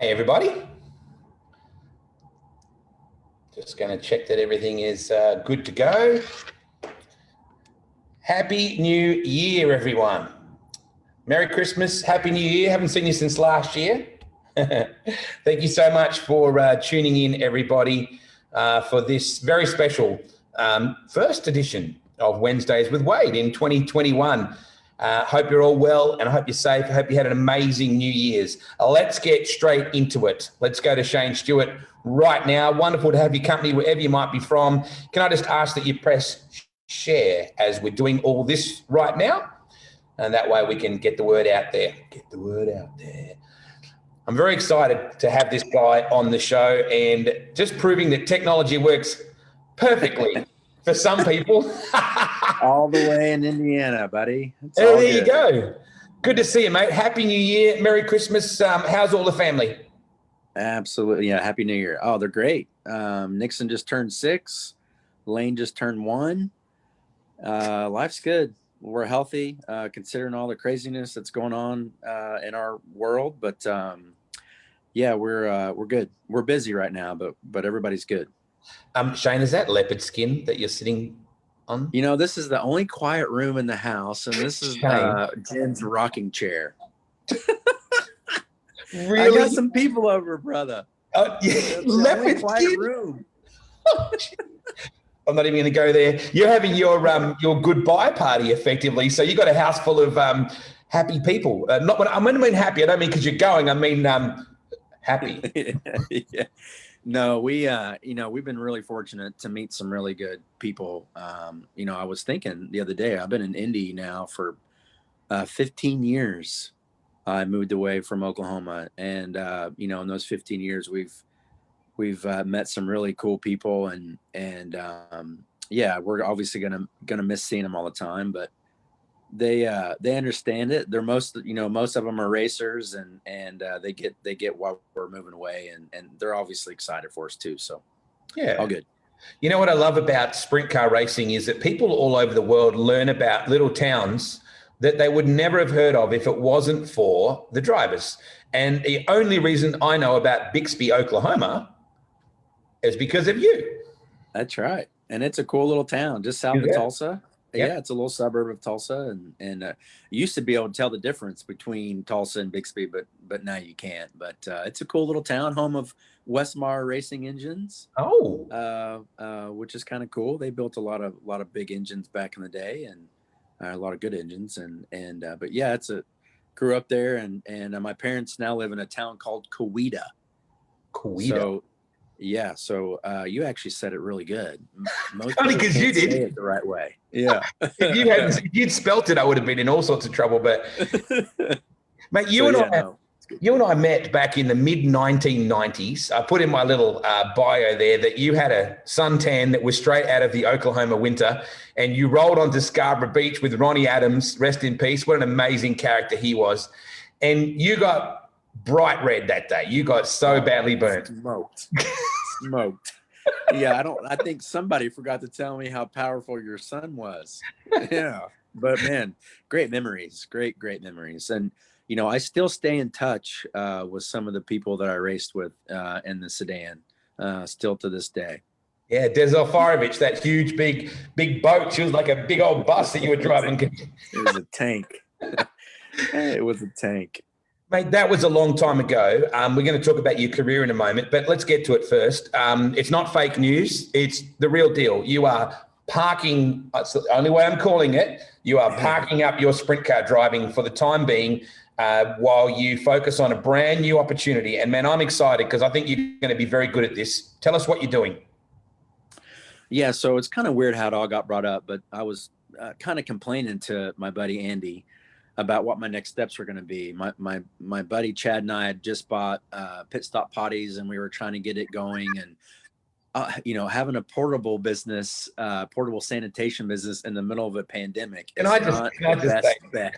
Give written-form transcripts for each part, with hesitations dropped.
Hey everybody, just going to check that everything is good to go. Happy New Year, everyone. Merry Christmas, Happy New Year. Haven't seen you since last year. Thank you so much for tuning in, everybody, for this very special first edition of Wednesdays with Wade in 2021. Hope you're all well and I hope you're safe. I hope you had an amazing New Year's. Let's get straight into it. Let's go to Shane Stewart right now. Wonderful to have your company wherever you might be from. Can I just ask that you press share as we're doing all this right now? And that way we can get the word out there. Get the word out there. I'm very excited to have this guy on the show and just proving that technology works perfectly for some people. All the way in Indiana, buddy. There you go. Good to see you, mate. Happy New Year. Merry Christmas. How's all the family? Absolutely. Yeah. Happy New Year. Oh, they're great. Nixon just turned 6. Lane just turned 1. Life's good. We're healthy, considering all the craziness that's going on in our world. But yeah, we're good. We're busy right now, but everybody's good. Shane, is that leopard skin that you're sitting on? You know, this is the only quiet room in the house, and this is Jen's rocking chair. Really? I got some people over, brother. Yeah. Leopard quiet room. I'm not even going to go there. You're having your goodbye party, effectively. So you got a house full of happy people. Not when I mean happy. I don't mean because you're going. I mean happy. Yeah. No, we've been really fortunate to meet some really good people. I was thinking the other day, I've been in Indy now for 15 years. I moved away from Oklahoma, and in those 15 years, we've met some really cool people, and we're obviously gonna miss seeing them all the time, but they understand it. They're most of them are racers, and they get why we're moving away, and they're obviously excited for us too. So yeah, all good. You know what I love about sprint car racing is that people all over the world learn about little towns that they would never have heard of if it wasn't for the drivers. And the only reason I know about Bixby, Oklahoma is because of you. That's right. And it's a cool little town just south of Tulsa. Yep. Yeah, it's a little suburb of Tulsa, and you used to be able to tell the difference between Tulsa and Bixby, but now you can't. But it's a cool little town, home of Westmar Racing Engines. Oh, which is kind of cool. They built a lot of big engines back in the day, and a lot of good engines, but yeah, grew up there, and my parents now live in a town called Coweta. Coweta. So you actually said it really good. Most funny because you did say it the right way. Yeah. If you'd spelt it, I would have been in all sorts of trouble. But mate, you and I met back in the mid 1990s. I put in my little bio there that you had a suntan that was straight out of the Oklahoma winter, and you rolled onto Scarborough Beach with Ronnie Adams, rest in peace. What an amazing character he was. And you got bright red that day. You got so badly burnt. Smoked. Yeah, I think somebody forgot to tell me how powerful your son was. Yeah. But man, great memories. Great memories. And I still stay in touch with some of the people that I raced with in the sedan, still to this day. Yeah, Des Alfarovich, that huge, big boat. She was like a big old bus that you were driving. It was a tank. It was a tank. Mate, that was a long time ago. We're going to talk about your career in a moment, but let's get to it first. It's not fake news. It's the real deal. You are parking, that's the only way I'm calling it, you are parking up your sprint car driving for the time being while you focus on a brand new opportunity. And man, I'm excited because I think you're going to be very good at this. Tell us what you're doing. Yeah, so it's kind of weird how it all got brought up, but I was kind of complaining to my buddy Andy about what my next steps were going to be. My buddy Chad and I had just bought Pit Stop Potties, and we were trying to get it going, and having a portable business, portable sanitation business in the middle of a pandemic. And I just say,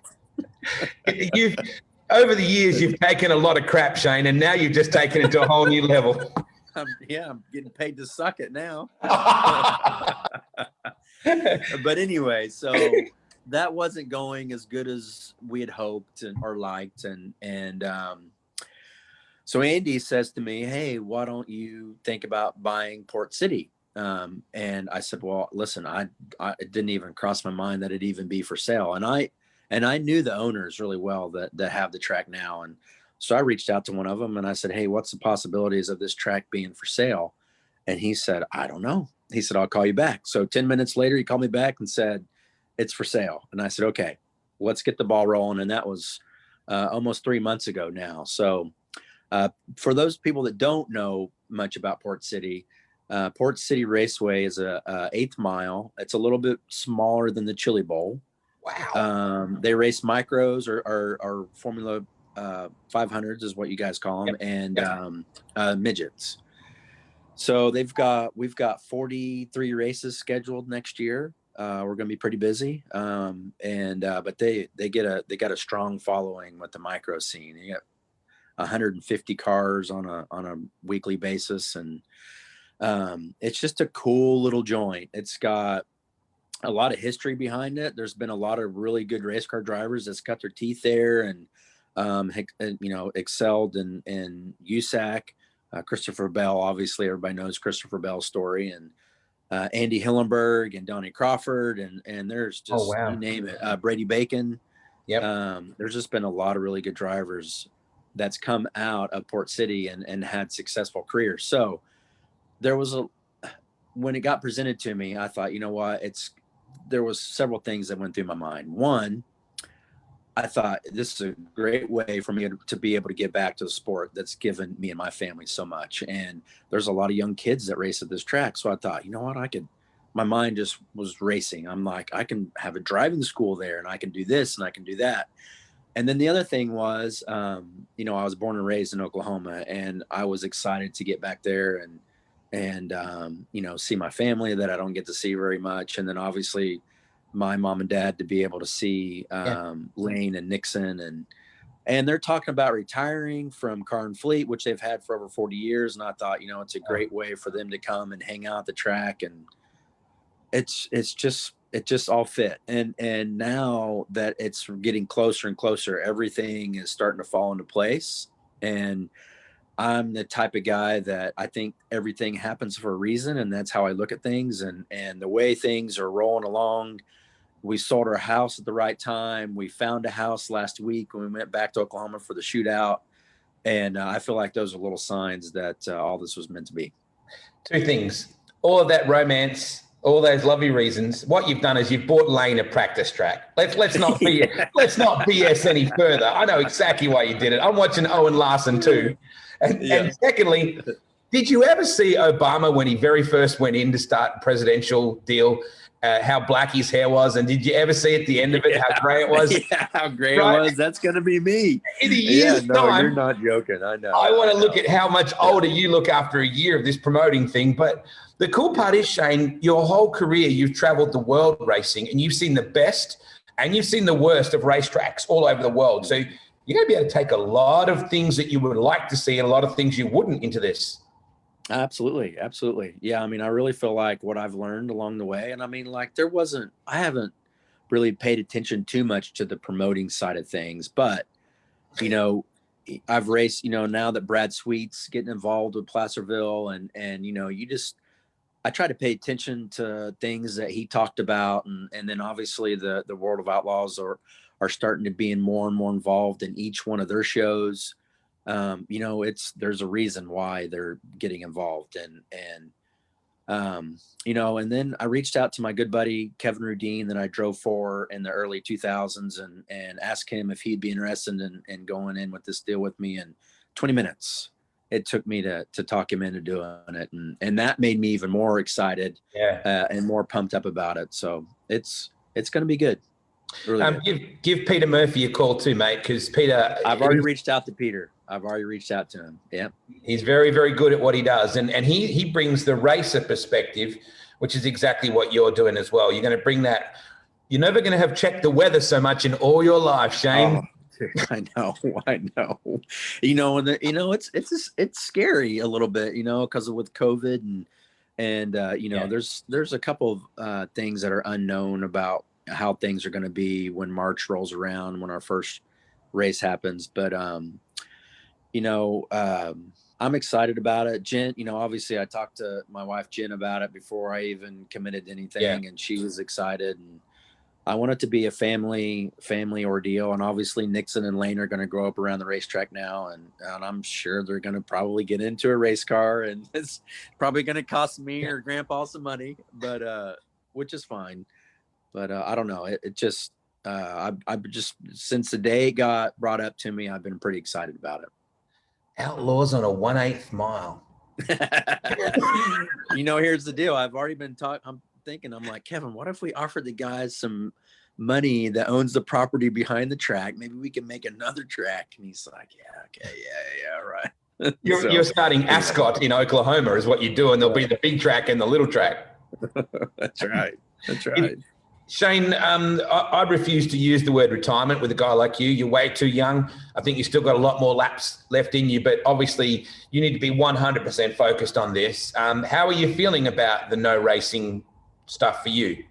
you've over the years you've taken a lot of crap, Shane, and now you've just taken it to a whole new level. I'm getting paid to suck it now. But anyway, so that wasn't going as good as we had hoped or liked, and So Andy says to me, "Hey, why don't you think about buying Port City?" And I said, "Well, listen, it didn't even cross my mind that it'd even be for sale." And I knew the owners really well that have the track now, and so I reached out to one of them and I said, "Hey, what's the possibilities of this track being for sale?" And he said, "I don't know." He said, "I'll call you back." So 10 minutes later, he called me back and said, "It's for sale." And I said, "Okay, let's get the ball rolling." And that was almost 3 months ago now. So for those people that don't know much about Port City Raceway is a eighth mile. It's a little bit smaller than the Chili Bowl. Wow. They race micros or Formula 500s is what you guys call them, Yep. and midgets. So we've got 43 races scheduled next year. We're going to be pretty busy, but they got a strong following with the micro scene. You got 150 cars on a weekly basis, and it's just a cool little joint. It's got a lot of history behind it. There's been a lot of really good race car drivers that's cut their teeth there and excelled in USAC. Christopher Bell, obviously everybody knows Christopher Bell's story, and Andy Hillenberg and Donnie Crawford, and there's just, you name it, Brady Bacon. There's just been a lot of really good drivers that's come out of Port City and had successful careers. So when it got presented to me, I thought, you know what, there was several things that went through my mind. One, I thought this is a great way for me to be able to give back to the sport that's given me and my family so much. And there's a lot of young kids that race at this track. So I thought, you know what, my mind just was racing. I'm like, I can have a driving school there, and I can do this and I can do that. And then the other thing was, I was born and raised in Oklahoma, and I was excited to get back there and see my family that I don't get to see very much. And then obviously my mom and dad to be able to see Lane and Nixon, and they're talking about retiring from Car and Fleet, which they've had for over 40 years. And I thought, it's a great way for them to come and hang out at the track. And it just all fit. And now that it's getting closer and closer, everything is starting to fall into place. And I'm the type of guy that I think everything happens for a reason, and that's how I look at things. And the way things are rolling along, we sold our house at the right time. We found a house last week when we went back to Oklahoma for the shootout. And I feel like those are little signs that all this was meant to be. Two things. All of that romance, all those lovely reasons. What you've done is you've bought Lane a practice track. Let's not BS any further. I know exactly why you did it. I'm watching Owen Larson too. And secondly, did you ever see Obama when he very first went in to start the presidential deal, how black his hair was? And did you ever see at the end of it how gray it was? Yeah, how gray it was. That's going to be me. In a year's time. You're not joking. I know. I want to look at how much older you look after a year of this promoting thing. But the cool part is, Shane, your whole career, you've traveled the world racing, and you've seen the best and you've seen the worst of racetracks all over the world. So you're going to be able to take a lot of things that you would like to see and a lot of things you wouldn't into this. Absolutely. Yeah. I mean, I really feel like what I've learned along the way, and I mean, like I haven't really paid attention too much to the promoting side of things, but I've raced, now that Brad Sweet's getting involved with Placerville, and I try to pay attention to things that he talked about. And then obviously the World of Outlaws are starting to be more and more involved in each one of their shows. There's a reason why they're getting involved, and then I reached out to my good buddy, Kevin Rudine, that I drove for in the early 2000s, and asked him if he'd be interested in going in with this deal with me. And 20 minutes it took me to talk him into doing it. And that made me even more excited and more pumped up about it. So it's going to be good. Really good. Give Peter Murphy a call too, mate, because Peter... I've already reached out to Peter. I've already reached out to him. Yeah. He's very, very good at what he does. And he brings the racer perspective, which is exactly what you're doing as well. You're going to bring that. You're never going to have checked the weather so much in all your life, Shane. Oh, I know. It's scary a little bit, because with COVID and there's a couple of things that are unknown about how things are going to be when March rolls around, when our first race happens. But you know, I'm excited about it. Jen, you know, obviously I talked to my wife Jen about it before I even committed to Yeah. anything, and she was excited. And I want it to be a family ordeal. And obviously Nixon and Lane are going to grow up around the racetrack now, and I'm sure they're going to probably get into a race car, and it's probably going to cost me or Grandpa some money, but which is fine. But I don't know. It just I've just since the day it got brought up to me, I've been pretty excited about it. Outlaws on a 1/8 mile. You know, here's the deal. I've already been talking. I'm thinking, I'm like, Kevin, what if we offer the guys some money that owns the property behind the track? Maybe we can make another track. And he's like, yeah, okay, yeah, right. You're starting Ascot in Oklahoma is what you do, and there'll be the big track and the little track. That's right. That's right. Shane, I refuse to use the word retirement with a guy like you. You're way too young. I think you've still got a lot more laps left in you, but obviously you need to be 100% focused on this. How are you feeling about the no racing stuff for you?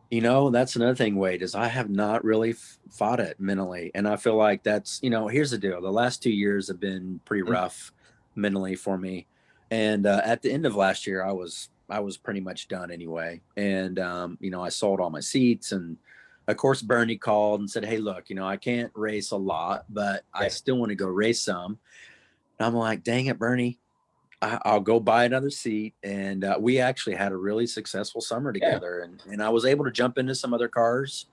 You know, that's another thing, Wade, is I have not really fought it mentally. And I feel like that's, you know, here's the deal. The last 2 years have been pretty rough mentally for me. And at the end of last year, I was pretty much done anyway. And, you know, I sold all my seats. And of course, Bernie called and said, hey, look, you know, I can't race a lot, but I still want to go race some. And I'm like, dang it, Bernie, I'll go buy another seat. And we actually had a really successful summer together. And I was able to jump into some other cars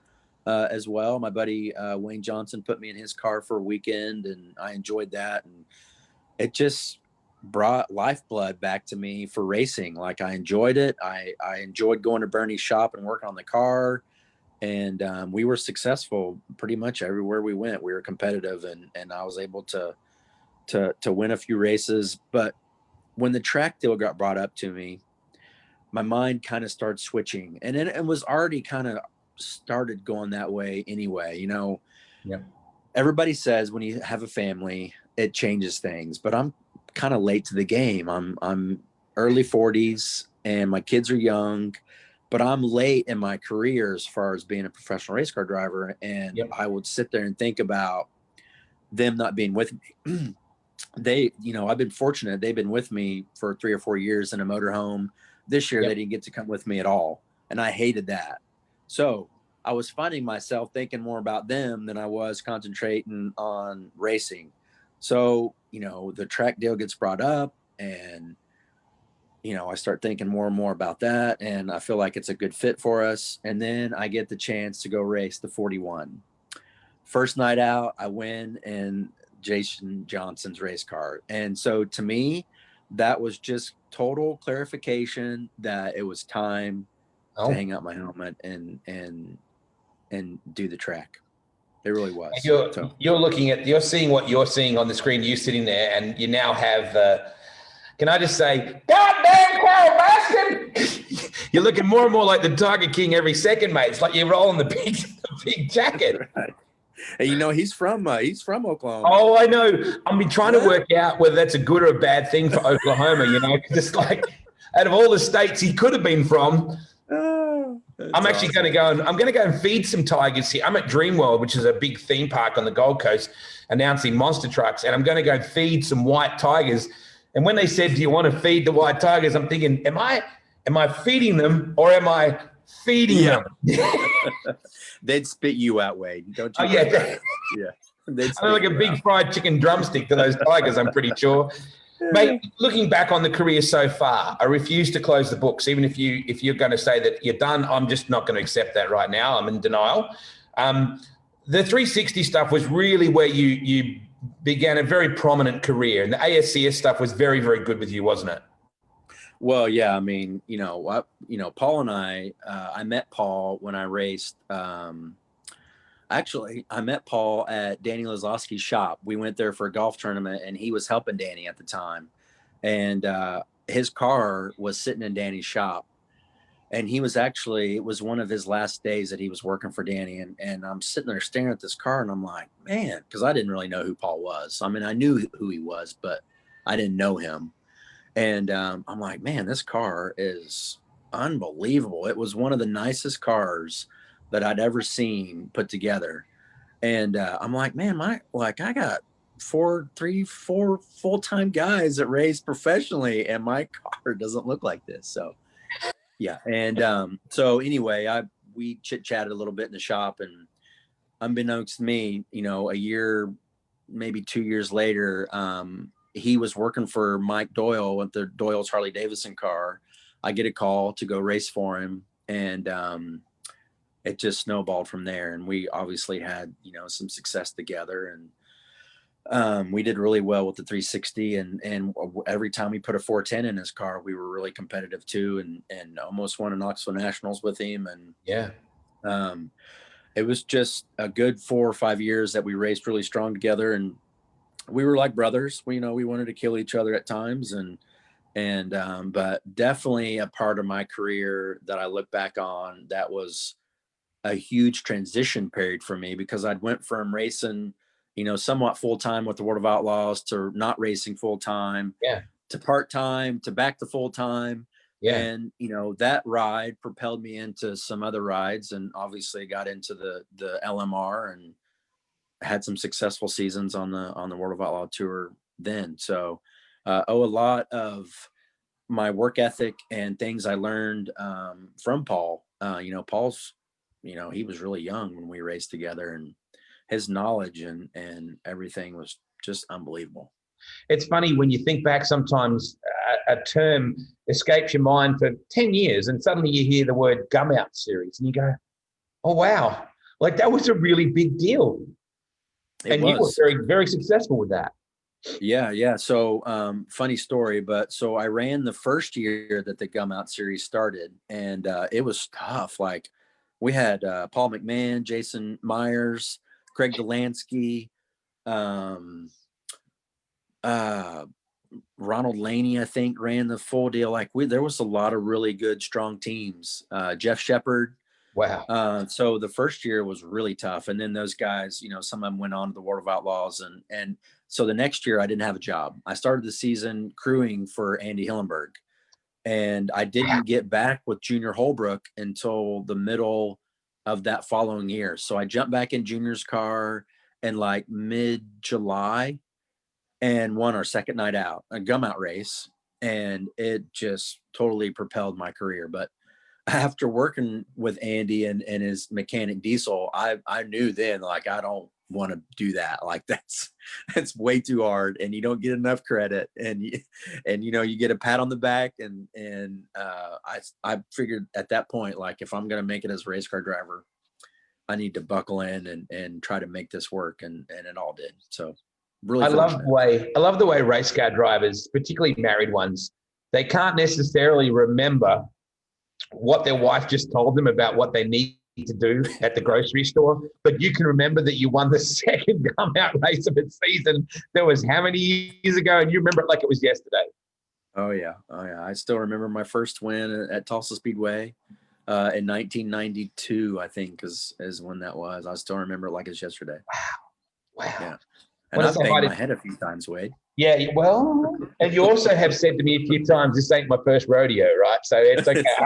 as well. My buddy Wayne Johnson put me in his car for a weekend, and I enjoyed that. And it just brought lifeblood back to me for racing. Like, I enjoyed it. I enjoyed going to Bernie's shop and working on the car. And we were successful pretty much everywhere we went. We were competitive, and I was able to win a few races. But when the track deal got brought up to me, my mind kind of started switching, and it was already kind of started going that way anyway. You know, everybody says when you have a family, it changes things, but I'm kind of late to the game. I'm early 40s and my kids are young, but I'm late in my career as far as being a professional race car driver. And I would sit there and think about them not being with me. They, you know, I've been fortunate. They've been with me for 3 or 4 years in a motorhome. This year, they didn't get to come with me at all. And I hated that. So I was finding myself thinking more about them than I was concentrating on racing. So, you know, the track deal gets brought up, and, you know, I start thinking more and more about that. And I feel like it's a good fit for us. And then I get the chance to go race the 41. First night out, I win in Jason Johnson's race car. And so to me, that was just total clarification that it was time to hang up my helmet and do the track. It really was. You're seeing what you're seeing on the screen. You sitting there, and you now have. Can I just say, goddamn Carl Baskin? You're looking more and more like the Tiger King every second, mate. It's like you're rolling the big jacket. Right. And, you know, he's from Oklahoma. Oh, I know. I've been trying to work out whether that's a good or a bad thing for Oklahoma. You know, just like out of all the states he could have been from. I'm actually going to go and I'm going to go and feed some tigers here. I'm at Dreamworld, which is a big theme park on the Gold Coast, announcing monster trucks, and I'm going to go feed some white tigers. And when they said, "Do you want to feed the white tigers?" I'm thinking, am I feeding them or am I feeding them? They'd spit you out, Wade. Don't you? Oh yeah, They'd I'm like a big fried chicken drumstick to those tigers. I'm pretty sure. Mate, looking back on the career so far, I refuse to close the books. Even if you're going to say that you're done, I'm just not going to accept that right now. I'm in denial. The 360 stuff was really where you began a very prominent career, and the ASCS stuff was very, very good with you, wasn't it? Well, yeah. I mean, Paul and I met Paul when I raced. Actually, I met Paul at Danny Lazowski's shop. We went there for a golf tournament, and he was helping Danny at the time. And his car was sitting in Danny's shop. And it was one of his last days that he was working for Danny. And I'm sitting there staring at this car, and I'm like, man, because I didn't really know who Paul was. I mean, I knew who he was, but I didn't know him. And I'm like, man, this car is unbelievable. It was one of the nicest cars that I'd ever seen put together. And I'm like, man, I got three, four full-time guys that race professionally, and my car doesn't look like this. So yeah. And so anyway, we chit-chatted a little bit in the shop, and unbeknownst to me, a year, maybe 2 years later, he was working for Mike Doyle with the Doyle's Harley Davidson car. I get a call to go race for him, and it just snowballed from there. And we obviously had, some success together, and we did really well with the 360. And every time we put a 410 in his car, we were really competitive too, and almost won a Knoxville Nationals with him. And Yeah. It was just a good 4 or 5 years that we raced really strong together, and we were like brothers. We wanted to kill each other at times, but definitely a part of my career that I look back on that was a huge transition period for me, because I'd went from racing, somewhat full time with the World of Outlaws to not racing full time, Yeah. to part time, to back to full time. Yeah. And that ride propelled me into some other rides, and obviously got into the LMR and had some successful seasons on the World of Outlaw tour then. So owe a lot of my work ethic and things I learned from Paul. Paul's, he was really young when we raced together, and his knowledge and everything was just unbelievable. It's funny when you think back, sometimes a term escapes your mind for 10 years, and suddenly you hear the word Gum Out Series and you go, oh, wow, like that was a really big deal. You were very, very successful with that. Yeah. So funny story, but so I ran the first year that the Gum Out Series started, and it was tough. Like, we had Paul McMahon, Jason Myers, Craig Delansky, Ronald Laney, I think, ran the full deal. Like, there was a lot of really good, strong teams. Jeff Shepard. Wow. So the first year was really tough. And then those guys, some of them went on to the World of Outlaws. And so the next year I didn't have a job. I started the season crewing for Andy Hillenberg, and I didn't get back with Junior Holbrook until the middle of that following year. So I jumped back in Junior's car in like mid-July and won our second night out, a Gum Out race. And it just totally propelled my career. But after working with Andy and his mechanic Diesel, I knew then, like, I don't want to do that. Like, that's way too hard, and you don't get enough credit, and you get a pat on the back. And I figured at that point, like, if I'm going to make it as a race car driver, I need to buckle in and try to make this work. And it all did. So really, I love the way race car drivers, particularly married ones, they can't necessarily remember what their wife just told them about what they need to do at the grocery store, but you can remember that you won the second Gum Out race of its season. That was how many years ago, and you remember it like it was yesterday. Oh yeah. I still remember my first win at Tulsa Speedway in 1992, I think, is when that was. I still remember it like it's yesterday. Wow. Yeah. And I've banged my head a few times, Wade. Yeah, well, and you also have said to me a few times, this ain't my first rodeo, right? So it's okay. I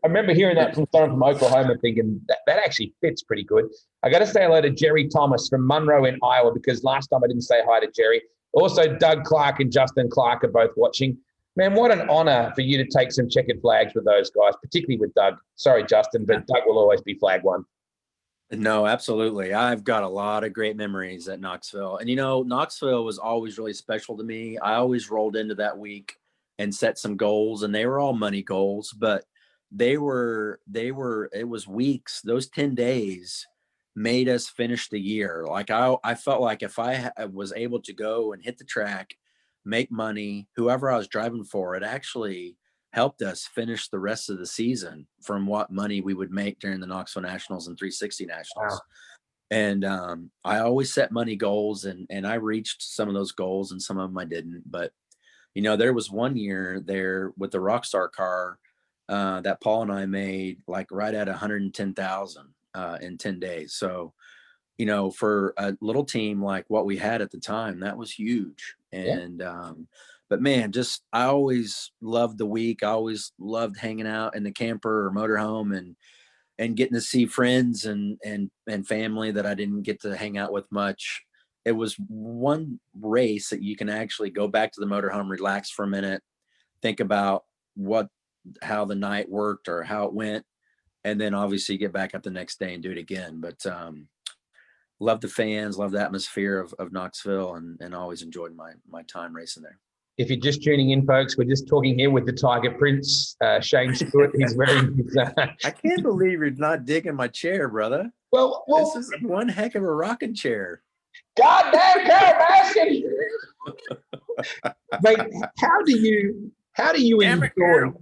remember hearing that from someone from Oklahoma, thinking that actually fits pretty good. I got to say hello to Jerry Thomas from Monroe in Iowa, because last time I didn't say hi to Jerry. Also, Doug Clark and Justin Clark are both watching. Man, what an honor for you to take some checkered flags with those guys, particularly with Doug. Sorry, Justin, but Doug will always be flag one. No, absolutely. I've got a lot of great memories at Knoxville. And, Knoxville was always really special to me. I always rolled into that week and set some goals, and they were all money goals, but it was weeks. Those 10 days made us finish the year. Like, I felt like if I was able to go and hit the track, make money, whoever I was driving for, it actually helped us finish the rest of the season from what money we would make during the Knoxville Nationals and 360 Nationals. Wow. And I always set money goals, and I reached some of those goals, and some of them I didn't. But, there was one year there with the Rockstar car that Paul and I made like right at 110,000 in 10 days. So, for a little team like what we had at the time, that was huge. And, but man, I always loved the week. I always loved hanging out in the camper or motorhome and getting to see friends and family that I didn't get to hang out with much. it was one race that you can actually go back to the motorhome, relax for a minute, think about how the night worked or how it went, and then obviously get back up the next day and do it again. But love the fans, love the atmosphere of Knoxville, and always enjoyed my time racing there. If you're just tuning in, folks, we're just talking here with the Tiger Prince, Shane Stewart. He's wearing his, I can't believe you're not digging my chair, brother. Well, this is one heck of a rocking chair. Goddamn Carol, mate, how do you enjoy?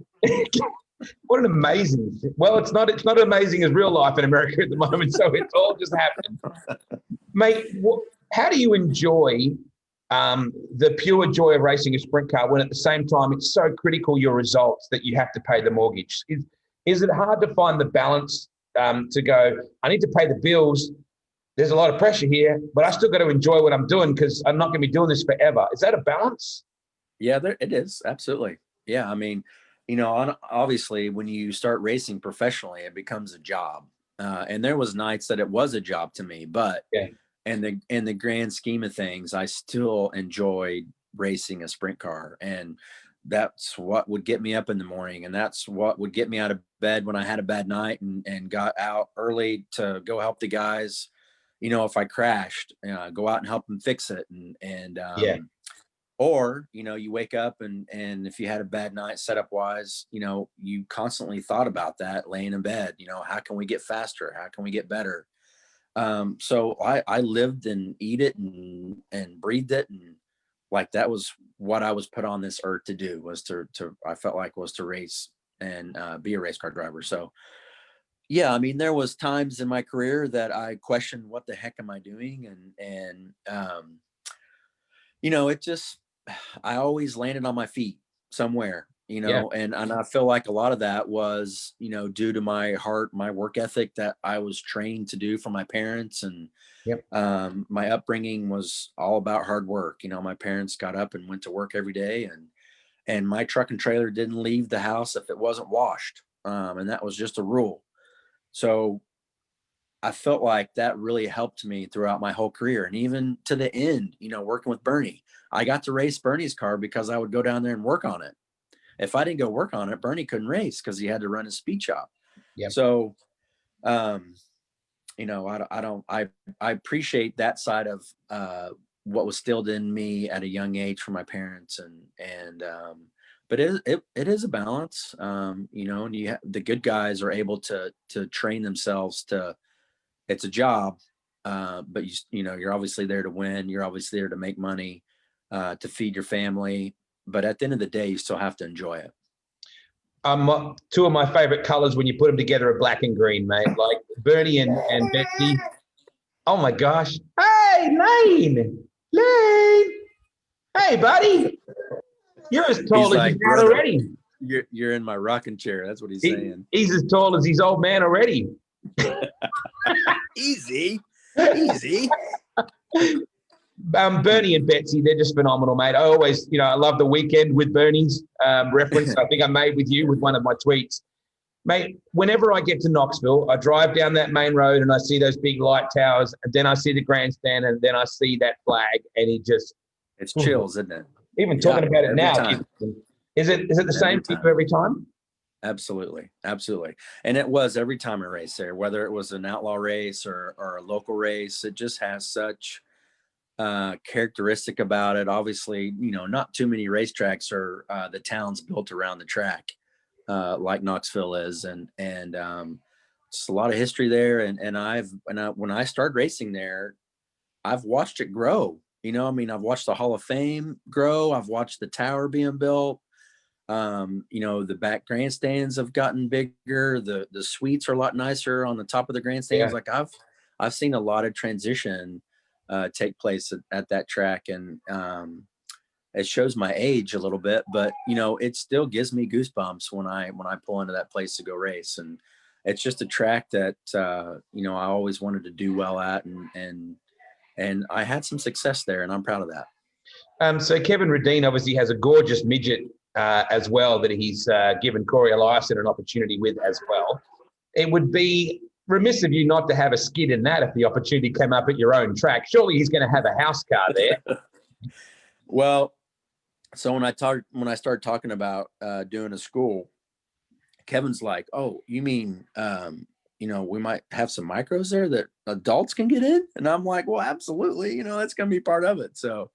What an amazing. Well, it's not amazing as real life in America at the moment, so it's all just happening, mate. How do you enjoy the pure joy of racing a sprint car when at the same time it's so critical your results that you have to pay the mortgage? Is it hard to find the balance to go, I need to pay the bills, there's a lot of pressure here, but I still got to enjoy what I'm doing because I'm not going to be doing this forever? Is that a balance? Yeah, it is. Absolutely. Yeah. I mean, obviously when you start racing professionally, it becomes a job. And there was nights that it was a job to me, but yeah. In the grand scheme of things, I still enjoyed racing a sprint car. And that's what would get me up in the morning. And that's what would get me out of bed when I had a bad night and got out early to go help the guys. If I crashed, go out and help them fix it. Or, you wake up and if you had a bad night setup wise, you constantly thought about that laying in bed, how can we get faster? How can we get better? So I lived and eat it and breathed it. And like, that was what I was put on this earth to do, was I felt like was to race and be a race car driver. So yeah, I mean, there was times in my career that I questioned what the heck am I doing? It just, I always landed on my feet somewhere, and I feel like a lot of that was, due to my heart, my work ethic that I was trained to do from my parents. And my upbringing was all about hard work. My parents got up and went to work every day, and my truck and trailer didn't leave the house if it wasn't washed. And that was just a rule. So I felt like that really helped me throughout my whole career. And even to the end, working with Bernie, I got to race Bernie's car because I would go down there and work on it. If I didn't go work on it, Bernie couldn't race because he had to run his speed shop. Yep. So, I appreciate that side of what was instilled in me at a young age from my parents. But it is a balance, and the good guys are able to train themselves to, it's a job, but you're obviously there to win. You're obviously there to make money, to feed your family. But at the end of the day, you still have to enjoy it. Two of my favorite colors when you put them together are black and green, mate. Like Bernie and Betsy. Oh my gosh. Hey, Lane. Hey, buddy. You're as tall as you're already. You're in my rocking chair. That's what he's saying. He's as tall as his old man already. Easy. Bernie and Betsy, they're just phenomenal, mate. I always, I love the weekend with Bernie's reference. I think I made with you with one of my tweets. Mate, whenever I get to Knoxville, I drive down that main road and I see those big light towers, and then I see the grandstand, and then I see that flag, and it's chills, isn't it? Even talking about it now. Is it the same for you every time? Absolutely. And it was every time I raced there, whether it was an outlaw race or a local race. It just has such characteristic about it. Obviously, not too many racetracks are the towns built around the track like Knoxville is, and it's a lot of history there. And when I started racing there, I've watched it grow. I've watched the Hall of Fame grow. I've watched the tower being built. The back grandstands have gotten bigger. The suites are a lot nicer on the top of the grandstands. Like I've seen a lot of transition take place at that track, and it shows my age a little bit, but it still gives me goosebumps when I pull into that place to go race. And it's just a track that I always wanted to do well at, and I had some success there, and I'm proud of that. So Kevin Radine obviously has a gorgeous midget as well that he's given Corey Eliason an opportunity with as well. It would be remiss of you not to have a skid in that if the opportunity came up at your own track. Surely he's going to have a house car there. Well, so when I started talking about doing a school, Kevin's like, "Oh, you mean we might have some micros there that adults can get in?" And I'm like, "Well, absolutely. That's going to be part of it." So,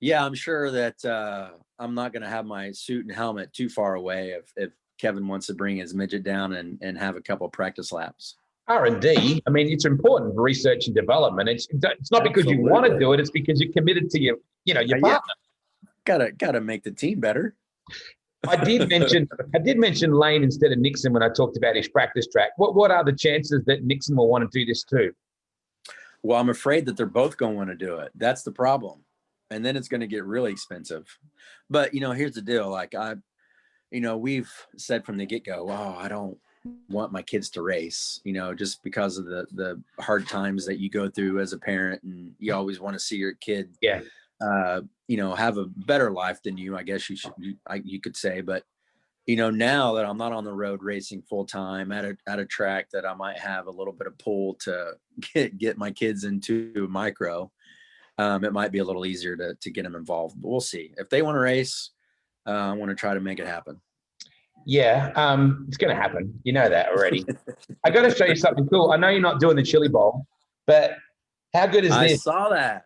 yeah, I'm sure that I'm not going to have my suit and helmet too far away if Kevin wants to bring his midget down and have a couple of practice laps. R&D, I mean, it's important for research and development. It's not because you want to do it; it's because you're committed to your partner. Gotta make the team better. I did mention Lane instead of Nixon when I talked about his practice track. What are the chances that Nixon will want to do this too? Well, I'm afraid that they're both going to want to do it. That's the problem, and then it's going to get really expensive. But here's the deal: like we've said from the get-go, "Oh, I don't want my kids to race," just because of the hard times that you go through as a parent, and you always want to see your kid, have a better life than you, I guess you could say. But now that I'm not on the road racing full time at a track that I might have a little bit of pull to get my kids into micro, it might be a little easier to get them involved. But we'll see. If they want to race, I want to try to make it happen. Yeah, it's going to happen. You know that already. I got to show you something cool. I know you're not doing the Chili Bowl, but how good is this? I saw that,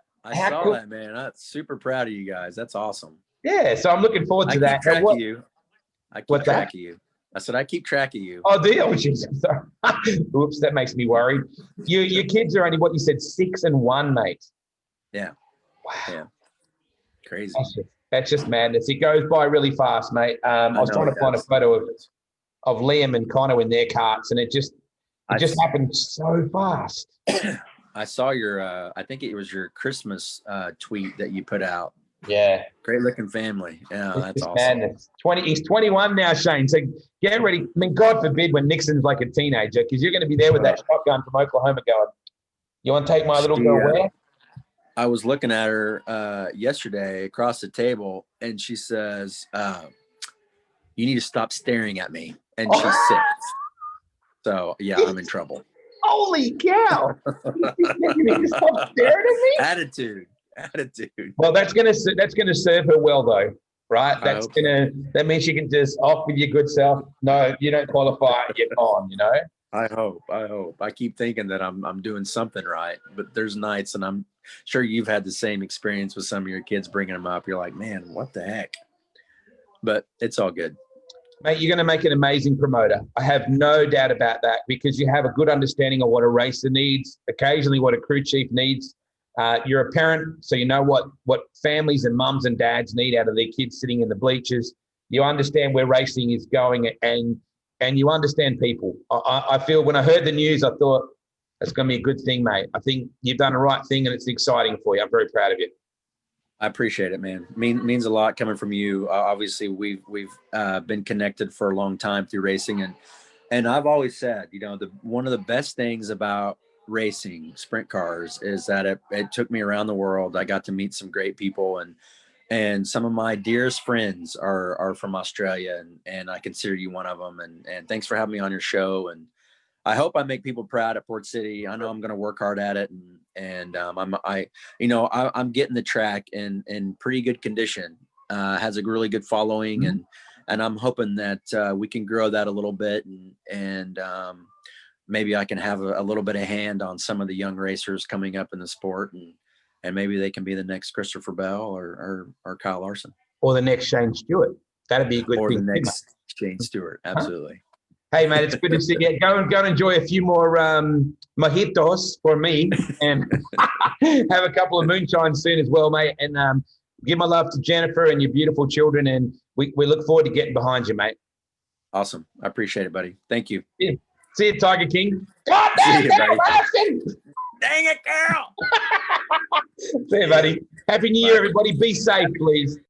man. I'm super proud of you guys. That's awesome. Yeah, so I'm looking forward to that. I keep track of you. I said I keep track of you. Oh, do you? Oh, Jesus. Sorry. Oops, that makes me worried. Your kids are only, what you said, 6 and 1, mate. Yeah. Wow. Yeah. Crazy. That's just madness. It goes by really fast, mate. I was trying to find a photo of Liam and Connor in their carts, and it just happened so fast. I saw your, I think it was your Christmas tweet that you put out. Yeah. Great looking family. Yeah, that's awesome. Madness. He's 21 now, Shane. So get ready. I mean, God forbid when Nixon's like a teenager, because you're going to be there with that shotgun from Oklahoma going, "You want to take my little girl where?" I was looking at her yesterday across the table, and she says, "You need to stop staring at me." And she's 6. So, yeah, I'm in trouble. Holy cow. You need to stop staring at me? Attitude. Well, that's gonna serve her well, though, right? That means she can just off with your good self. No, you don't qualify. You're on. I hope. I keep thinking that I'm doing something right, but there's nights, and I'm sure you've had the same experience with some of your kids bringing them up. You're like, man, what the heck? But it's all good. Mate, you're going to make an amazing promoter. I have no doubt about that, because you have a good understanding of what a racer needs, occasionally what a crew chief needs. You're a parent, so you know what families and mums and dads need out of their kids sitting in the bleachers. You understand where racing is going, and you understand people. I feel when I heard the news, I thought, that's going to be a good thing, mate. I think you've done the right thing, and it's exciting for you. I'm very proud of you. I appreciate it, man. Means a lot coming from you. Obviously, we've been connected for a long time through racing, and I've always said, one of the best things about racing sprint cars is that it took me around the world. I got to meet some great people, and some of my dearest friends are from Australia, and I consider you one of them. And thanks for having me on your show. And I hope I make people proud at Port City. I know I'm going to work hard at it, and I'm getting the track in pretty good condition. Has a really good following, and I'm hoping that we can grow that a little bit, and maybe I can have a little bit of hand on some of the young racers coming up in the sport, and maybe they can be the next Christopher Bell or Kyle Larson, or the next Shane Stewart. That'd be a good thing. Or the next Shane Stewart. Absolutely. Hey, mate, it's good to see you. Go and enjoy a few more mojitos for me, and have a couple of moonshine soon as well, mate. And give my love to Jennifer and your beautiful children, and we look forward to getting behind you, mate. Awesome. I appreciate it, buddy. Thank you. Yeah. See you, Tiger King. God damn, Dang it, Carol. See you, buddy. Happy New Year, everybody. Be safe, please.